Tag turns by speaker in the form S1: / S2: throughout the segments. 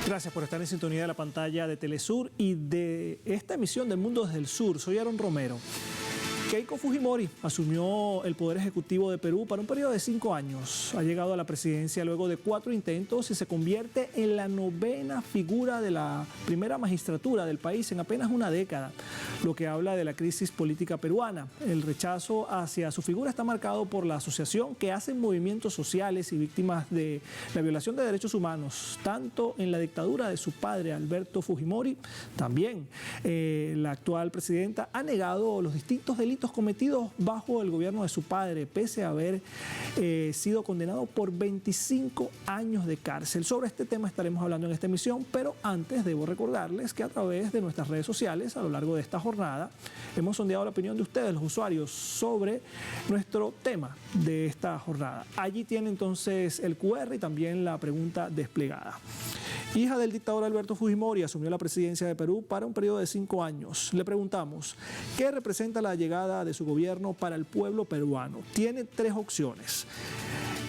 S1: Gracias por estar en sintonía de la pantalla de Telesur y de esta emisión del Mundo desde el Sur. Soy Aaron Romero. Keiko Fujimori asumió el Poder Ejecutivo de Perú para un periodo de 5 años. Ha llegado a la presidencia luego de 4 intentos y se convierte en la 9ª figura de la primera magistratura del país en apenas una década, lo que habla de la crisis política peruana. El rechazo hacia su figura está marcado por la asociación que hacen movimientos sociales y víctimas de la violación de derechos humanos, tanto en la dictadura de su padre, Alberto Fujimori, también la actual presidenta ha negado los distintos delitos cometidos bajo el gobierno de su padre, pese a haber sido condenado por 25 años de cárcel. Sobre este tema estaremos hablando en esta emisión, pero antes debo recordarles que a través de nuestras redes sociales, a lo largo de esta jornada, hemos sondeado la opinión de ustedes, los usuarios, sobre nuestro tema de esta jornada. Allí tiene entonces el QR y también la pregunta desplegada. Hija del dictador Alberto Fujimori, asumió la presidencia de Perú para un periodo de 5 años. Le preguntamos, ¿qué representa la llegada de su gobierno para el pueblo peruano? Tiene 3 opciones.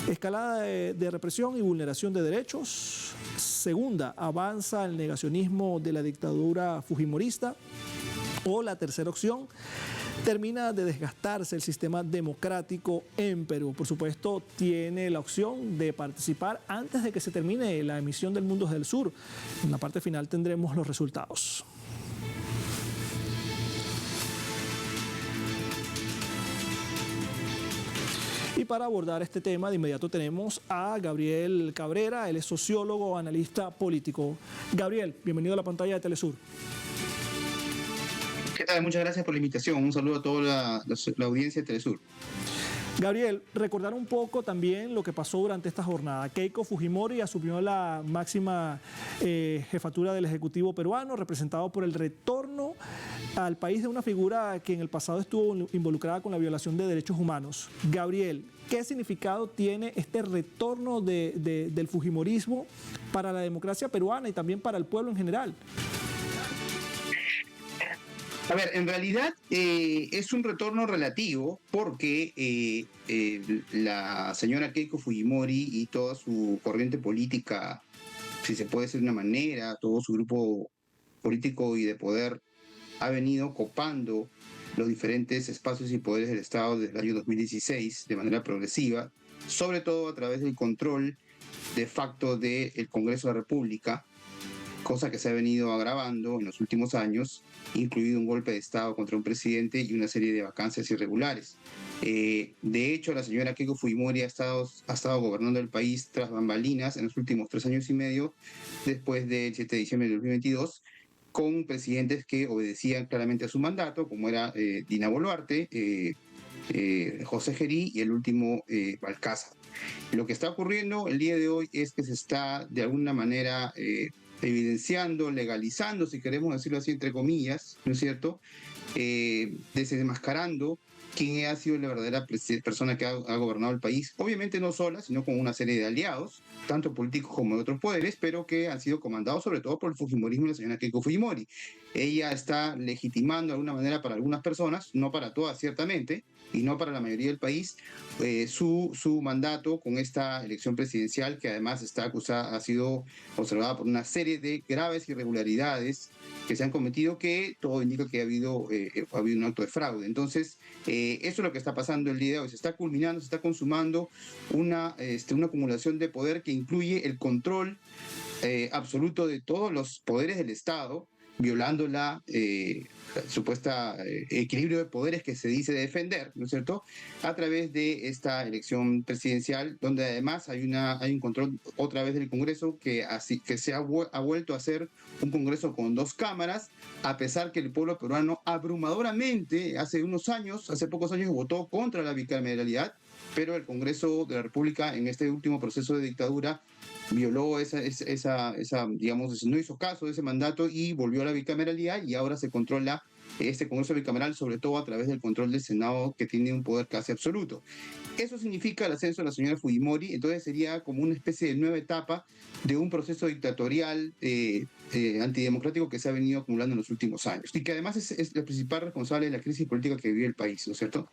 S1: Escalada de represión y vulneración de derechos. Segunda, avanza el negacionismo de la dictadura fujimorista. O la tercera opción, termina de desgastarse el sistema democrático en Perú. Por supuesto, tiene la opción de participar antes de que se termine la emisión del Mundo del Sur. En la parte final tendremos los resultados. Y para abordar este tema, de inmediato tenemos a Gabriel Cabrera, él es sociólogo, analista político. Gabriel, bienvenido a la pantalla de Telesur.
S2: ¿Qué tal? Muchas gracias por la invitación. Un saludo a toda la audiencia de Telesur.
S1: Gabriel, recordar un poco también lo que pasó durante esta jornada. Keiko Fujimori asumió la máxima jefatura del Ejecutivo peruano, representado por el retorno al país de una figura que en el pasado estuvo involucrada con la violación de derechos humanos. Gabriel, ¿qué significado tiene este retorno del fujimorismo para la democracia peruana y también para el pueblo en general?
S2: A ver, en realidad es un retorno relativo porque la señora Keiko Fujimori y toda su corriente política, si se puede decir de una manera, todo su grupo político y de poder ha venido copando los diferentes espacios y poderes del Estado desde el año 2016 de manera progresiva, sobre todo a través del control de facto del Congreso de la República, cosa que se ha venido agravando en los últimos años, incluido un golpe de Estado contra un presidente y una serie de vacancias irregulares. De hecho, la señora Keiko Fujimori ha estado gobernando el país tras bambalinas en los últimos 3 años y medio, después del 7 de diciembre de 2022, con presidentes que obedecían claramente a su mandato, como era Dina Boluarte, José Gerí y el último Balcázar. Lo que está ocurriendo el día de hoy es que se está de alguna manera evidenciando, legalizando, si queremos decirlo así, entre comillas, ¿no es cierto?, desenmascarando quién ha sido la verdadera persona que ha gobernado el país, obviamente no sola, sino con una serie de aliados, tanto políticos como de otros poderes, pero que han sido comandados sobre todo por el fujimorismo de la señora Keiko Fujimori. Ella está legitimando de alguna manera para algunas personas, no para todas ciertamente, y no para la mayoría del país, su mandato con esta elección presidencial que además está acusada, ha sido observada por una serie de graves irregularidades que se han cometido, que todo indica que ha habido un acto de fraude. Entonces, eso es lo que está pasando el día de hoy. Se está culminando, se está consumando una acumulación de poder que incluye el control absoluto de todos los poderes del Estado, violando la supuesta equilibrio de poderes que se dice defender, ¿no es cierto?, a través de esta elección presidencial, donde además hay un control otra vez del Congreso que se ha vuelto a ser un Congreso con 2 cámaras, a pesar que el pueblo peruano abrumadoramente hace pocos años votó contra la bicameralidad, pero el Congreso de la República en este último proceso de dictadura violó digamos, no hizo caso de ese mandato y volvió a la bicameralidad, y ahora se controla este Congreso bicameral, sobre todo a través del control del Senado, que tiene un poder casi absoluto. Eso significa el ascenso de la señora Fujimori, entonces sería como una especie de nueva etapa de un proceso dictatorial antidemocrático que se ha venido acumulando en los últimos años, y que además es la principal responsable de la crisis política que vive el país, ¿no es cierto?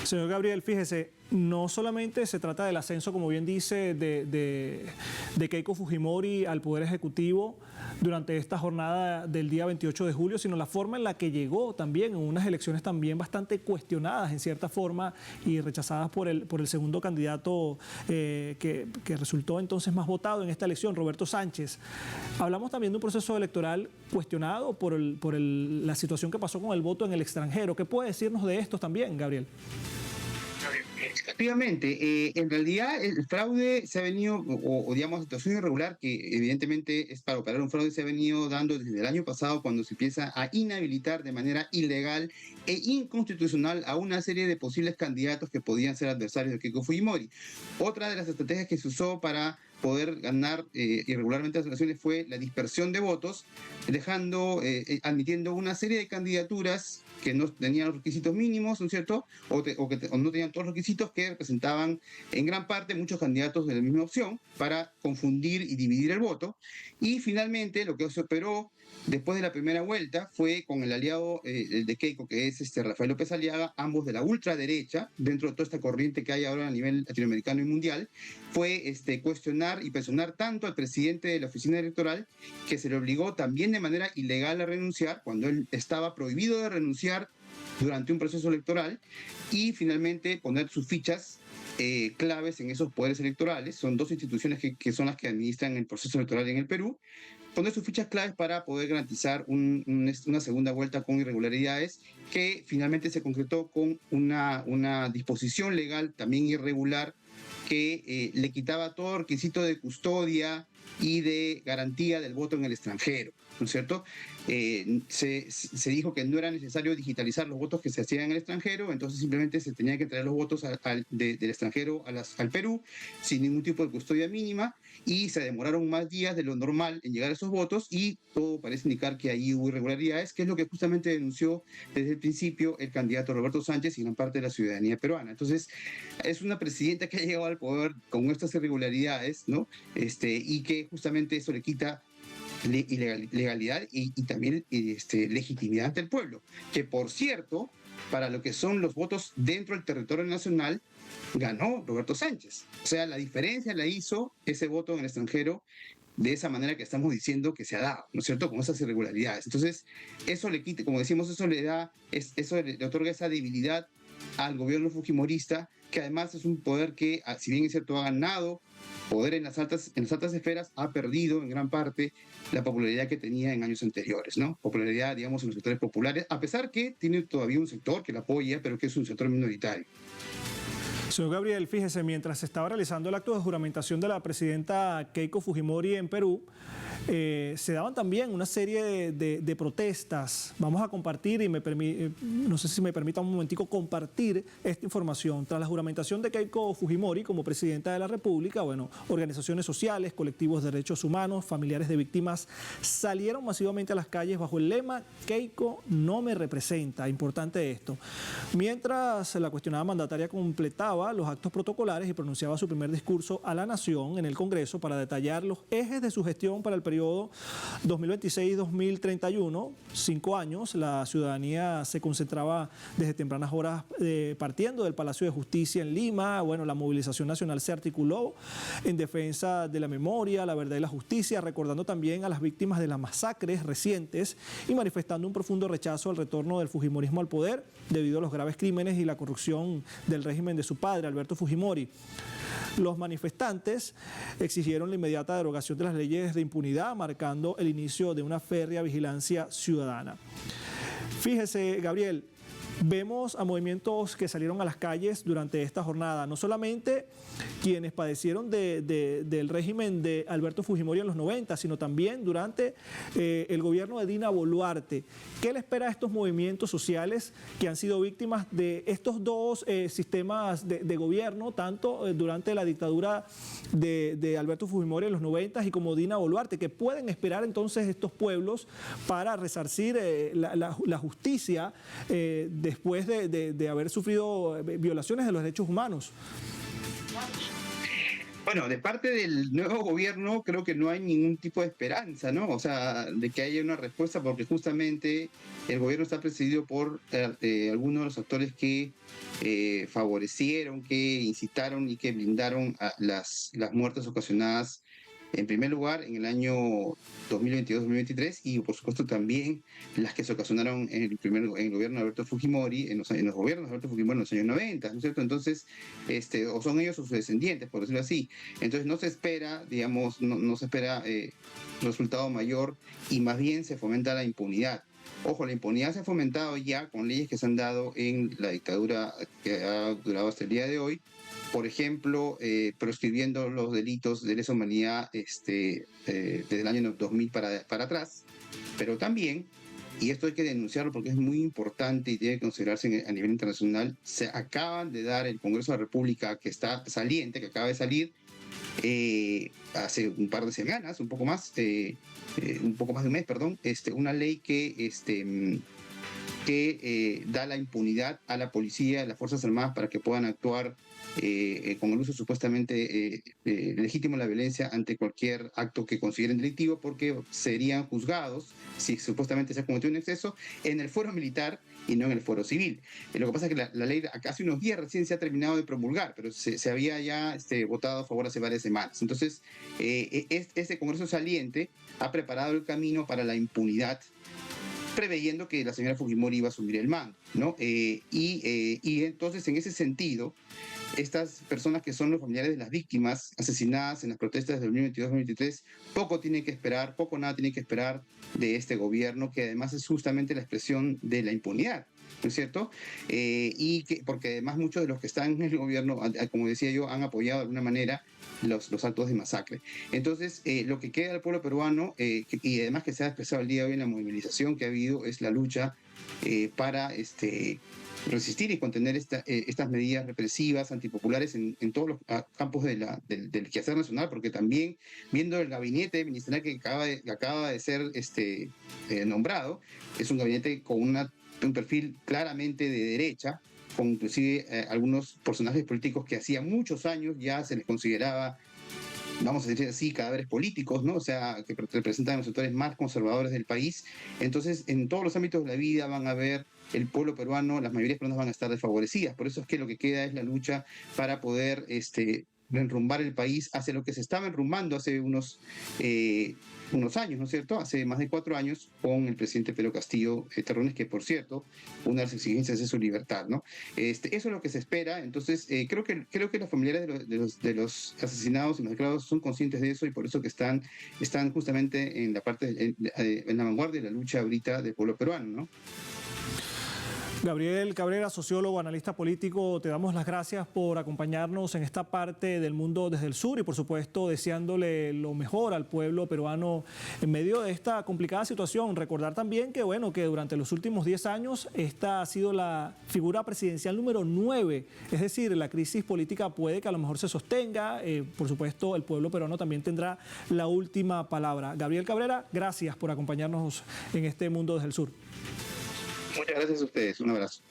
S1: Señor Gabriel, fíjese, no solamente se trata del ascenso, como bien dice, de Keiko Fujimori al Poder Ejecutivo durante esta jornada del día 28 de julio, sino la forma en la que llegó también en unas elecciones también bastante cuestionadas en cierta forma y rechazadas por el segundo candidato que resultó entonces más votado en esta elección, Roberto Sánchez. Hablamos también de un proceso electoral cuestionado por la situación que pasó con el voto en el extranjero. ¿Qué puede decirnos de esto también, Gabriel?
S2: Efectivamente, en realidad el fraude se ha venido, o digamos, situación irregular que evidentemente es para operar un fraude, se ha venido dando desde el año pasado cuando se empieza a inhabilitar de manera ilegal e inconstitucional a una serie de posibles candidatos que podían ser adversarios de Keiko Fujimori. Otra de las estrategias que se usó para poder ganar irregularmente las elecciones fue la dispersión de votos, admitiendo una serie de candidaturas que no tenían los requisitos mínimos, ¿no es cierto? O no tenían todos los requisitos, que representaban en gran parte muchos candidatos de la misma opción para confundir y dividir el voto. Y finalmente lo que se operó después de la primera vuelta fue con el aliado de Keiko, que es Rafael López Aliaga, ambos de la ultraderecha, dentro de toda esta corriente que hay ahora a nivel latinoamericano y mundial, fue cuestionar y presionar tanto al presidente de la oficina electoral, que se le obligó también de manera ilegal a renunciar, cuando él estaba prohibido de renunciar durante un proceso electoral, y finalmente poner sus fichas claves en esos poderes electorales. Son dos instituciones que son las que administran el proceso electoral en el Perú. Poner sus fichas claves para poder garantizar una segunda vuelta con irregularidades, que finalmente se concretó con una disposición legal también irregular que le quitaba todo requisito de custodia y de garantía del voto en el extranjero, ¿no es cierto? Se dijo que no era necesario digitalizar los votos que se hacían en el extranjero, entonces simplemente se tenía que traer los votos del extranjero al Perú sin ningún tipo de custodia mínima, y se demoraron más días de lo normal en llegar a esos votos, y todo parece indicar que ahí hubo irregularidades, que es lo que justamente denunció desde el principio el candidato Roberto Sánchez y gran parte de la ciudadanía peruana. Entonces, es una presidenta que ha llegado al poder con estas irregularidades, ¿no? Y que justamente eso le quita legalidad y también legitimidad ante el pueblo, que por cierto, para lo que son los votos dentro del territorio nacional, ganó Roberto Sánchez. O sea, la diferencia la hizo ese voto en el extranjero, de esa manera que estamos diciendo que se ha dado, ¿no es cierto?, con esas irregularidades. Entonces, eso le quita, como decimos, eso le otorga esa debilidad al gobierno fujimorista, que además es un poder que, si bien es cierto, ha ganado poder en las altas esferas, ha perdido en gran parte la popularidad que tenía en años anteriores, ¿no? Popularidad, digamos, en los sectores populares, a pesar que tiene todavía un sector que la apoya, pero que es un sector minoritario.
S1: Señor Gabriel, fíjese, mientras se estaba realizando el acto de juramentación de la presidenta Keiko Fujimori en Perú, se daban también una serie de protestas. Vamos a compartir, y no sé si me permita un momentico compartir esta información. Tras la juramentación de Keiko Fujimori como presidenta de la República, bueno, organizaciones sociales, colectivos de derechos humanos, familiares de víctimas salieron masivamente a las calles bajo el lema "Keiko no me representa". Importante esto. Mientras la cuestionada mandataria completaba los actos protocolares y pronunciaba su primer discurso a la nación en el Congreso para detallar los ejes de su gestión para el periodo 2026-2031, 5 años, la ciudadanía se concentraba desde tempranas horas partiendo del Palacio de Justicia en Lima. Bueno, la movilización nacional se articuló en defensa de la memoria, la verdad y la justicia, recordando también a las víctimas de las masacres recientes y manifestando un profundo rechazo al retorno del fujimorismo al poder debido a los graves crímenes y la corrupción del régimen de su padre, Alberto Fujimori. Los manifestantes exigieron la inmediata derogación de las leyes de impunidad, marcando el inicio de una férrea vigilancia ciudadana. Fíjese, Gabriel, vemos a movimientos que salieron a las calles durante esta jornada, no solamente quienes padecieron del régimen de Alberto Fujimori en los 90, sino también durante el gobierno de Dina Boluarte. ¿Qué le espera a estos movimientos sociales que han sido víctimas de estos dos sistemas de gobierno, tanto durante la dictadura de Alberto Fujimori en los 90 y como Dina Boluarte? ¿Qué pueden esperar entonces estos pueblos para resarcir la justicia después de haber sufrido violaciones de los derechos humanos?
S2: Bueno, de parte del nuevo gobierno creo que no hay ningún tipo de esperanza, ¿no? O sea, de que haya una respuesta porque justamente el gobierno está presidido por algunos de los actores que favorecieron, que incitaron y que blindaron a las muertes ocasionadas en primer lugar en el año 2022-2023 y por supuesto también las que se ocasionaron en el gobierno de Alberto Fujimori, en los gobiernos de Alberto Fujimori en los años 90, ¿no es cierto? Entonces, o son ellos o sus descendientes, por decirlo así. Entonces no se espera, digamos, no se espera resultado mayor y más bien se fomenta la impunidad. Ojo, la impunidad se ha fomentado ya con leyes que se han dado en la dictadura que ha durado hasta el día de hoy. Por ejemplo, proscribiendo los delitos de lesa humanidad desde el año 2000 para atrás, pero también, y esto hay que denunciarlo porque es muy importante y tiene que considerarse a nivel internacional, se acaban de dar el Congreso de la República que está saliente, que acaba de salir, hace un par de semanas, un poco más de un mes, perdón, una ley que da la impunidad a la policía, a las Fuerzas Armadas para que puedan actuar con el uso supuestamente legítimo de la violencia ante cualquier acto que consideren delictivo, porque serían juzgados, si supuestamente se ha cometido un exceso, en el fuero militar y no en el fuero civil. Lo que pasa es que la ley hace unos días recién se ha terminado de promulgar, pero se había ya votado a favor hace varias semanas. Entonces, este Congreso saliente ha preparado el camino para la impunidad, preveyendo que la señora Fujimori iba a asumir el mando, ¿no? Y entonces, en ese sentido, estas personas que son los familiares de las víctimas asesinadas en las protestas del 2022-2023, poco tienen que esperar, poco nada tienen que esperar de este gobierno, que además es justamente la expresión de la impunidad, ¿no es cierto? Porque además muchos de los que están en el gobierno, como decía yo, han apoyado de alguna manera los actos de masacre. Entonces, lo que queda al pueblo peruano, y además que se ha expresado el día de hoy en la movilización que ha habido, es la lucha para resistir y contener estas medidas represivas, antipopulares en todos los campos del quehacer nacional, porque también viendo el gabinete ministerial que acaba de ser nombrado, es un gabinete con un perfil claramente de derecha, con inclusive algunos personajes políticos que hacía muchos años ya se les consideraba, vamos a decir así, cadáveres políticos, ¿no? O sea, que representan los sectores más conservadores del país. Entonces, en todos los ámbitos de la vida van a ver el pueblo peruano, las mayorías peruanas van a estar desfavorecidas. Por eso es que lo que queda es la lucha para poder enrumbar el país hacia lo que se estaba enrumbando hace unos años, ¿no es cierto? Hace más de 4 años con el presidente Pedro Castillo Terrones, que por cierto, una de las exigencias es su libertad, ¿no? Eso es lo que se espera. Entonces, creo que los familiares de los asesinados y masacrados son conscientes de eso y por eso que están justamente en la vanguardia de la lucha ahorita del pueblo peruano, ¿no?
S1: Gabriel Cabrera, sociólogo, analista político, te damos las gracias por acompañarnos en esta parte del mundo desde el sur y por supuesto deseándole lo mejor al pueblo peruano en medio de esta complicada situación. Recordar también que durante los últimos 10 años esta ha sido la figura presidencial número 9, es decir, la crisis política puede que a lo mejor se sostenga, por supuesto el pueblo peruano también tendrá la última palabra. Gabriel Cabrera, gracias por acompañarnos en este mundo desde el sur.
S2: Muchas gracias a ustedes, un abrazo.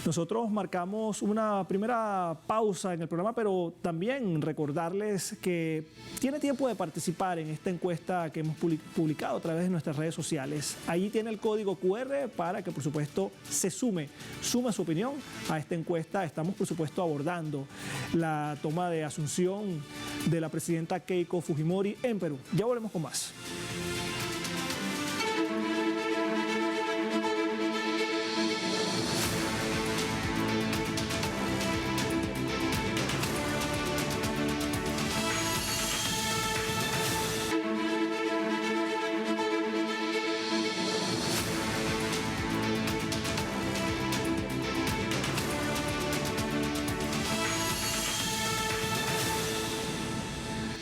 S1: Nosotros marcamos una primera pausa en el programa, pero también recordarles que tiene tiempo de participar en esta encuesta que hemos publicado a través de nuestras redes sociales. Allí tiene el código QR para que, por supuesto, se sume su opinión a esta encuesta. Estamos, por supuesto, abordando la toma de asunción de la presidenta Keiko Fujimori en Perú. Ya volvemos con más.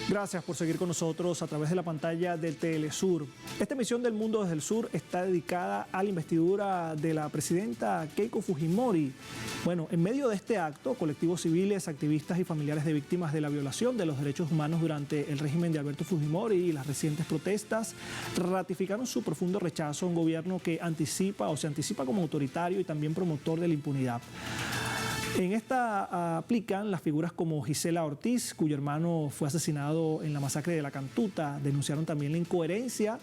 S1: Gracias por seguir con nosotros a través de la pantalla del Telesur. Esta emisión del Mundo desde el Sur está dedicada a la investidura de la presidenta Keiko Fujimori. Bueno, en medio de este acto, colectivos civiles, activistas y familiares de víctimas de la violación de los derechos humanos durante el régimen de Alberto Fujimori y las recientes protestas ratificaron su profundo rechazo a un gobierno que se anticipa como autoritario y también promotor de la impunidad. En esta aplican las figuras como Gisela Ortiz, cuyo hermano fue asesinado en la masacre de la Cantuta. Denunciaron también la incoherencia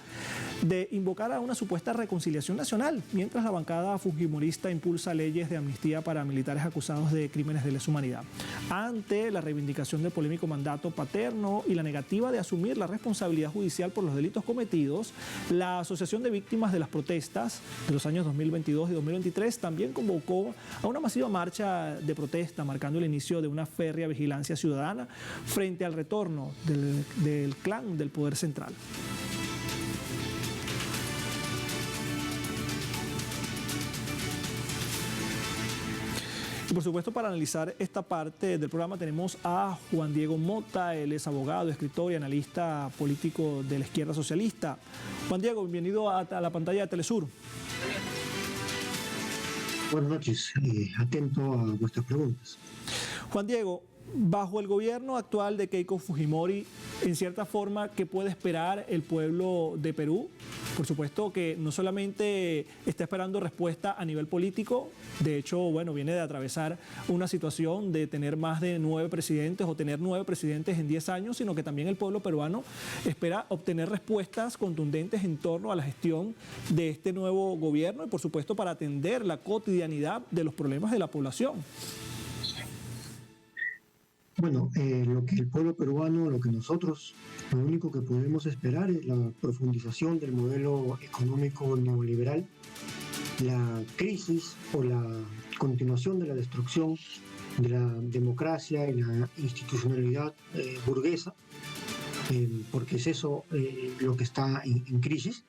S1: de invocar a una supuesta reconciliación nacional, mientras la bancada fujimorista impulsa leyes de amnistía para militares acusados de crímenes de lesa humanidad. Ante la reivindicación del polémico mandato paterno y la negativa de asumir la responsabilidad judicial por los delitos cometidos, la Asociación de Víctimas de las Protestas de los años 2022 y 2023 también convocó a una masiva marcha de protesta, marcando el inicio de una férrea vigilancia ciudadana frente al retorno del clan del poder central. Y por supuesto, para analizar esta parte del programa tenemos a Juan Diego Mota. Él es abogado, escritor y analista político de la izquierda socialista. Juan Diego, bienvenido a la pantalla de Telesur.
S3: Buenas noches, atento a vuestras preguntas.
S1: Juan Diego, bajo el gobierno actual de Keiko Fujimori, en cierta forma, ¿qué puede esperar el pueblo de Perú? Por supuesto que no solamente está esperando respuesta a nivel político, de hecho, bueno, viene de atravesar una situación de tener más de 9 presidentes o tener 9 presidentes en 10 años, sino que también el pueblo peruano espera obtener respuestas contundentes en torno a la gestión de este nuevo gobierno y, por supuesto, para atender la cotidianidad de los problemas de la población.
S3: Bueno, lo que el pueblo peruano, lo que nosotros, lo único que podemos esperar es la profundización del modelo económico neoliberal, la crisis o la continuación de la destrucción de la democracia y la institucionalidad burguesa, porque es eso lo que está en crisis,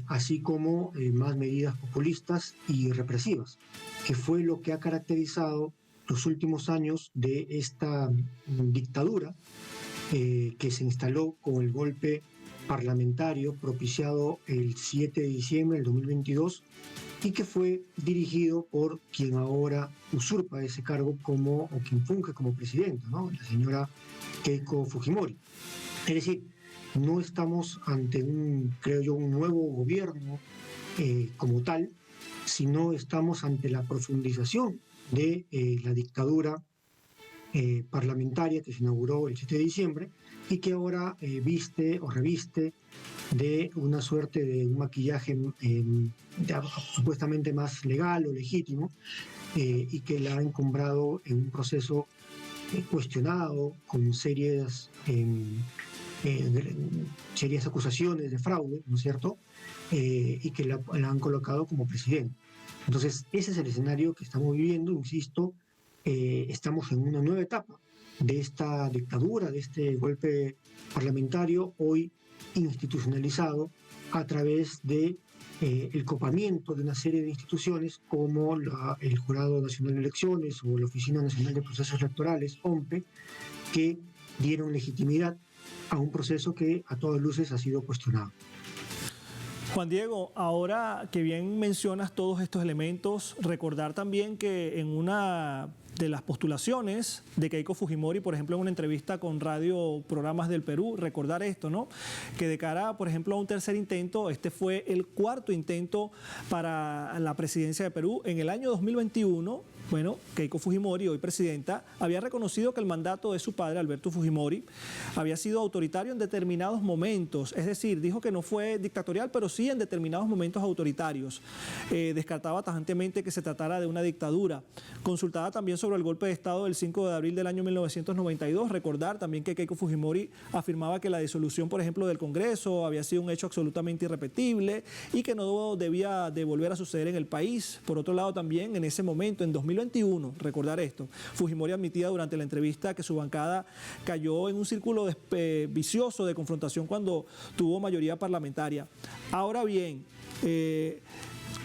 S3: así como más medidas populistas y represivas, que fue lo que ha caracterizado los últimos años de esta dictadura que se instaló con el golpe parlamentario propiciado el 7 de diciembre del 2022 y que fue dirigido por quien ahora usurpa ese cargo o quien funge como presidenta, ¿no? La señora Keiko Fujimori. Es decir, no estamos ante creo yo, un nuevo gobierno como tal, sino estamos ante la profundización de la dictadura parlamentaria que se inauguró el 7 de diciembre y que ahora viste o reviste de una suerte de un maquillaje supuestamente más legal o legítimo y que la ha encumbrado en un proceso cuestionado con serias acusaciones de fraude, ¿no es cierto? Y que la han colocado como presidente. Entonces, ese es el escenario que estamos viviendo, insisto, estamos en una nueva etapa de esta dictadura, de este golpe parlamentario, hoy institucionalizado a través de el copamiento de una serie de instituciones como el Jurado Nacional de Elecciones o la Oficina Nacional de Procesos Electorales, OMPE, que dieron legitimidad a un proceso que a todas luces ha sido cuestionado.
S1: Juan Diego, ahora que bien mencionas todos estos elementos, recordar también que en una de las postulaciones de Keiko Fujimori, por ejemplo, en una entrevista con Radio Programas del Perú, recordar esto, ¿no? Que de cara, por ejemplo, a un tercer intento, este fue el 4º intento para la presidencia de Perú. En el año 2021, bueno, Keiko Fujimori, hoy presidenta, había reconocido que el mandato de su padre, Alberto Fujimori, había sido autoritario en determinados momentos. Es decir, dijo que no fue dictatorial, pero sí en determinados momentos autoritarios. Descartaba tajantemente que se tratara de una dictadura. Consultada también sobre el golpe de Estado del 5 de abril del año 1992. Recordar también que Keiko Fujimori afirmaba que la disolución, por ejemplo, del Congreso había sido un hecho absolutamente irrepetible y que no debía de volver a suceder en el país. Por otro lado, también en ese momento, en 2021, recordar esto, Fujimori admitía durante la entrevista que su bancada cayó en un círculo vicioso de confrontación cuando tuvo mayoría parlamentaria. Ahora bien,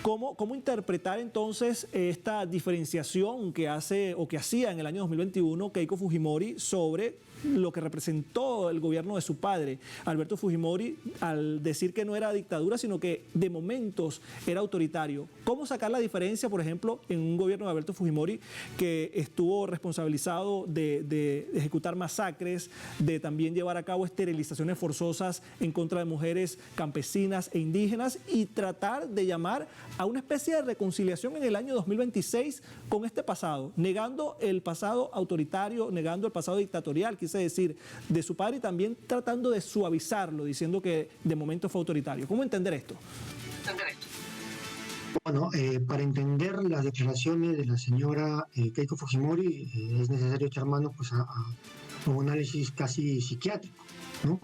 S1: ¿cómo interpretar entonces esta diferenciación que hace o que hacía en el año 2021 Keiko Fujimori sobre lo que representó el gobierno de su padre, Alberto Fujimori, al decir que no era dictadura, sino que de momentos era autoritario? ¿Cómo sacar la diferencia, por ejemplo, en un gobierno de Alberto Fujimori que estuvo responsabilizado de ejecutar masacres, de también llevar a cabo esterilizaciones forzosas en contra de mujeres campesinas e indígenas y tratar de llamar a una especie de reconciliación en el año 2026 con este pasado, negando el pasado autoritario, negando el pasado dictatorial, quise decir, de su padre, y también tratando de suavizarlo, diciendo que de momento fue autoritario. ¿Cómo entender esto?
S3: Bueno, para entender las declaraciones de la señora Keiko Fujimori es necesario echar mano pues, a un análisis casi psiquiátrico, ¿no?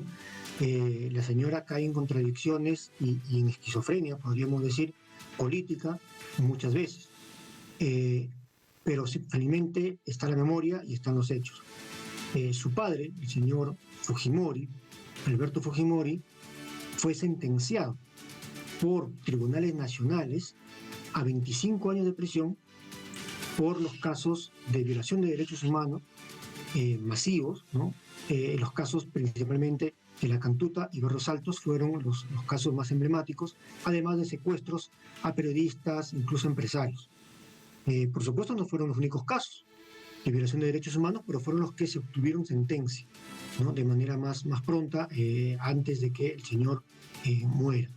S3: La señora cae en contradicciones y en esquizofrenia, podríamos decir, política muchas veces. Pero finalmente está la memoria y están los hechos. Su padre, el señor Fujimori, Alberto Fujimori, fue sentenciado por tribunales nacionales a 25 años de prisión por los casos de violación de derechos humanos masivos, ¿no? Los casos principalmente de La Cantuta y Barrios Altos fueron los casos más emblemáticos, además de secuestros a periodistas, incluso empresarios. Por supuesto no fueron los únicos casos de violación de derechos humanos, pero fueron los que se obtuvieron sentencia, ¿no? De manera más pronta, antes de que el señor muera.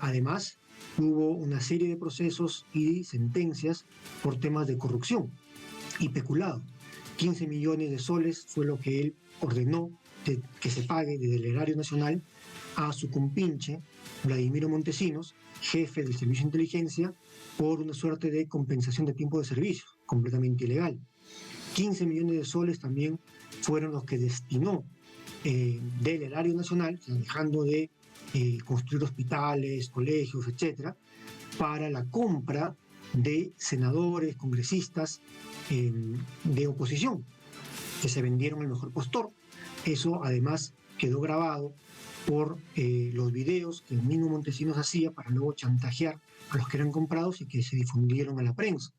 S3: Además, hubo una serie de procesos y sentencias por temas de corrupción y peculado. 15 millones de soles fue lo que él ordenó que se pague desde el erario nacional a su compinche, Vladimiro Montesinos, jefe del Servicio de Inteligencia, por una suerte de compensación de tiempo de servicio, completamente ilegal. 15 millones de soles también fueron los que destinó del erario nacional, dejando de construir hospitales, colegios, etcétera, para la compra de senadores, congresistas de oposición, que se vendieron al mejor postor. Eso además quedó grabado por los videos que el mismo Montesinos hacía para luego chantajear a los que eran comprados y que se difundieron a la prensa.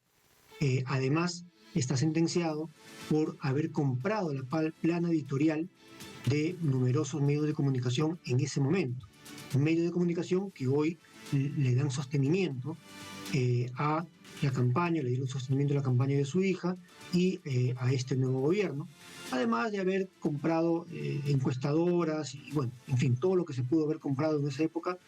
S3: Además, está sentenciado por haber comprado la plana editorial de numerosos medios de comunicación en ese momento. Medios de comunicación que hoy le dan sostenimiento a la campaña, le dieron sostenimiento a la campaña de su hija y a este nuevo gobierno, además de haber comprado encuestadoras y, bueno, en fin, todo lo que se pudo haber comprado en esa época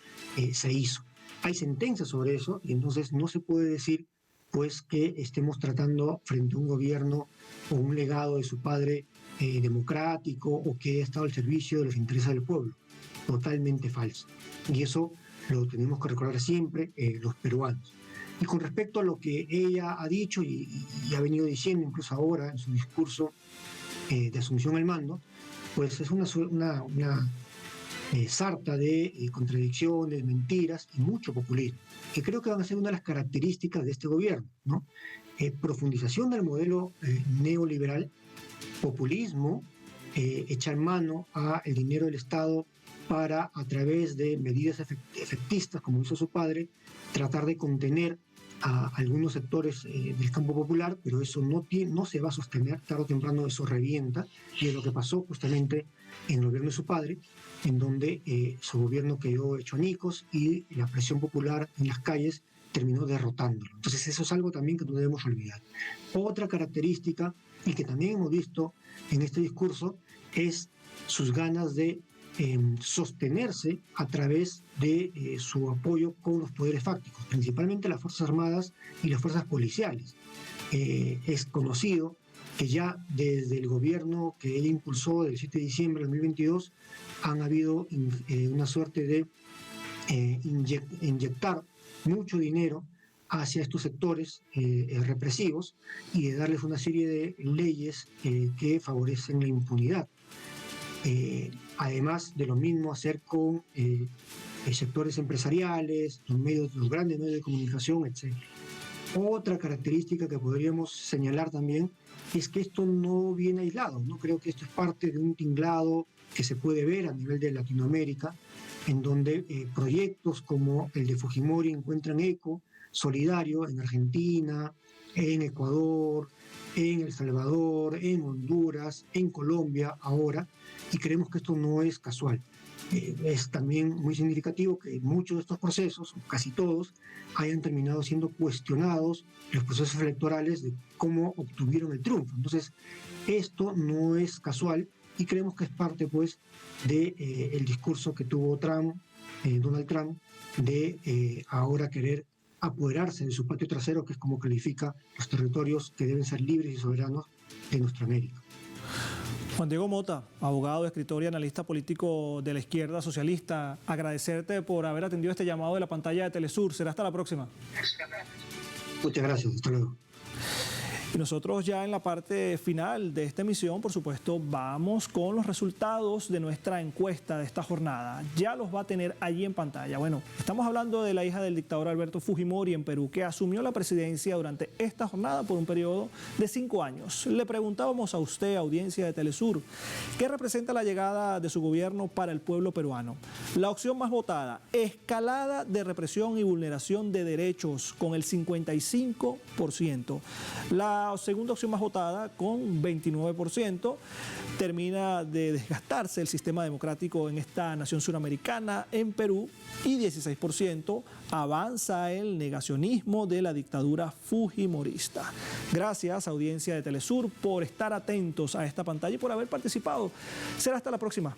S3: se hizo. Hay sentencias sobre eso y entonces no se puede decir pues que estemos tratando frente a un gobierno o un legado de su padre democrático o que ha estado al servicio de los intereses del pueblo. Totalmente falso. Y eso lo tenemos que recordar siempre los peruanos. Y con respecto a lo que ella ha dicho y ha venido diciendo incluso ahora en su discurso de asunción al mando, pues es una sarta de contradicciones, mentiras y mucho populismo, que creo que van a ser una de las características de este gobierno, ¿no? Profundización del modelo neoliberal, populismo, echar mano al dinero del Estado para, a través de medidas efectistas, como hizo su padre, tratar de contener a algunos sectores del campo popular, pero eso no se va a sostener, tarde o temprano eso revienta, y es lo que pasó justamente en el gobierno de su padre, en donde su gobierno quedó hecho añicos y la presión popular en las calles terminó derrotándolo. Entonces eso es algo también que no debemos olvidar. Otra característica, y que también hemos visto en este discurso, es sus ganas de sostenerse a través de su apoyo con los poderes fácticos, principalmente las Fuerzas Armadas y las Fuerzas Policiales. Es conocido que ya desde el gobierno que él impulsó del 7 de diciembre de 2022 han habido una suerte de inyectar mucho dinero hacia estos sectores represivos y de darles una serie de leyes que favorecen la impunidad. Además de lo mismo hacer con sectores empresariales, los grandes medios de comunicación, etc. Otra característica que podríamos señalar también es que esto no viene aislado, ¿no? Creo que esto es parte de un tinglado que se puede ver a nivel de Latinoamérica, en donde proyectos como el de Fujimori encuentran eco solidario en Argentina, en Ecuador, en El Salvador, en Honduras, en Colombia ahora, y creemos que esto no es casual. Es también muy significativo que muchos de estos procesos, casi todos, hayan terminado siendo cuestionados los procesos electorales de cómo obtuvieron el triunfo. Entonces, esto no es casual y creemos que es parte, pues, del discurso que tuvo Trump Donald Trump de ahora querer apoderarse de su patio trasero, que es como califica los territorios que deben ser libres y soberanos de nuestra América.
S1: Juan Diego Mota, abogado, escritor y analista político de la izquierda socialista, agradecerte por haber atendido este llamado de la pantalla de Telesur. Será hasta la próxima.
S3: Muchas gracias, hasta luego.
S1: Y nosotros ya en la parte final de esta emisión, por supuesto, vamos con los resultados de nuestra encuesta de esta jornada. Ya los va a tener allí en pantalla. Bueno, estamos hablando de la hija del dictador Alberto Fujimori en Perú, que asumió la presidencia durante esta jornada por un periodo de 5 años. Le preguntábamos a usted, audiencia de Telesur, ¿qué representa la llegada de su gobierno para el pueblo peruano? La opción más votada, escalada de represión y vulneración de derechos, con el 55%. La segunda opción más votada, con 29%, termina de desgastarse el sistema democrático en esta nación suramericana, en Perú, y 16% avanza el negacionismo de la dictadura fujimorista. Gracias, audiencia de Telesur, por estar atentos a esta pantalla y por haber participado. Será hasta la próxima.